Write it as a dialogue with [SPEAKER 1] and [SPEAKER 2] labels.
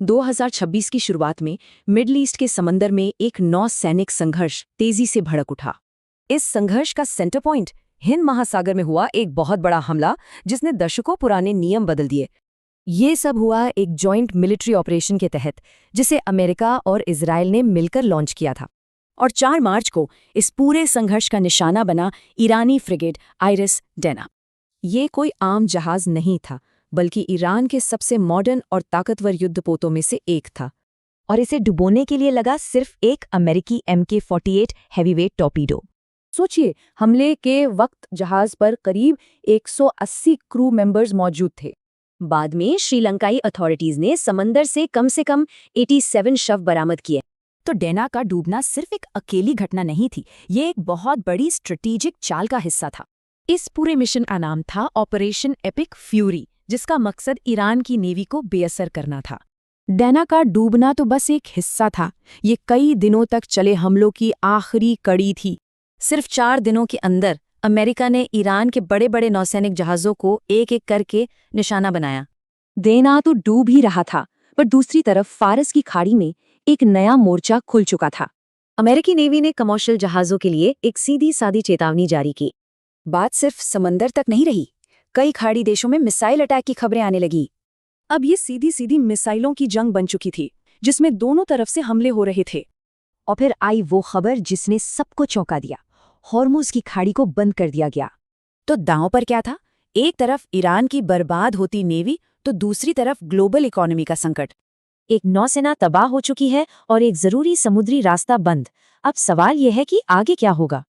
[SPEAKER 1] 2026 की शुरुआत में मिडल ईस्ट के समंदर में एक नौसैनिक संघर्ष तेजी से भड़क उठा।
[SPEAKER 2] इस संघर्ष का सेंटर पॉइंट हिंद महासागर में हुआ एक बहुत बड़ा हमला जिसने दशकों पुराने नियम बदल दिए। ये सब हुआ एक जॉइंट मिलिट्री ऑपरेशन के तहत जिसे अमेरिका और इजराइल ने मिलकर लॉन्च किया था।
[SPEAKER 1] और 4 मार्च को इस पूरे संघर्ष का निशाना बना ईरानी फ्रिगेट आइरिस डेना। ये कोई आम जहाज नहीं था, बल्कि ईरान के सबसे मॉडर्न और ताकतवर युद्धपोतों में से एक था।
[SPEAKER 2] और इसे डुबोने के लिए लगा सिर्फ एक अमेरिकी MK-48 हैवीवेट टॉर्पीडो।
[SPEAKER 1] सोचिए, हमले के वक्त जहाज पर करीब 180 क्रू मेंबर्स मौजूद थे।
[SPEAKER 2] बाद में श्रीलंकाई अथॉरिटीज ने समंदर से कम 87 शव बरामद किए।
[SPEAKER 1] तो डेना का डूबना सिर्फ एक अकेली घटना नहीं थी, ये एक बहुत बड़ी स्ट्रेटेजिक चाल का हिस्सा था। इस पूरे मिशन का नाम था ऑपरेशन एपिक फ्यूरी, जिसका मकसद ईरान की नेवी को बेअसर करना था। डेना का डूबना तो बस एक हिस्सा था, ये कई दिनों तक चले हमलों की आखिरी कड़ी थी।
[SPEAKER 2] सिर्फ 4 दिनों के अंदर अमेरिका ने ईरान के बड़े बड़े नौसैनिक जहाज़ों को एक एक करके निशाना बनाया।
[SPEAKER 1] डेना तो डूब ही रहा था, पर दूसरी तरफ फारस की खाड़ी में एक नया मोर्चा खुल चुका था।
[SPEAKER 2] अमेरिकी नेवी ने कमर्शियल जहाज़ों के लिए एक सीधी सादी चेतावनी जारी की।
[SPEAKER 1] बात सिर्फ समंदर तक नहीं रही, कई खाड़ी देशों में मिसाइल अटैक की खबरें आने लगी। अब ये सीधी सीधी मिसाइलों की जंग बन चुकी थी, जिसमें दोनों तरफ से हमले हो रहे थे।
[SPEAKER 2] और फिर आई वो खबर जिसने सबको चौंका दिया। हॉर्मुज़ की खाड़ी को बंद कर दिया गया।
[SPEAKER 1] तो दांव पर क्या था? एक तरफ ईरान की बर्बाद होती नेवी, तो दूसरी तरफ ग्लोबल इकोनॉमी का संकट।
[SPEAKER 2] एक नौसेना तबाह हो चुकी है और एक जरूरी समुद्री रास्ता बंद। अब सवाल यह है कि आगे क्या होगा।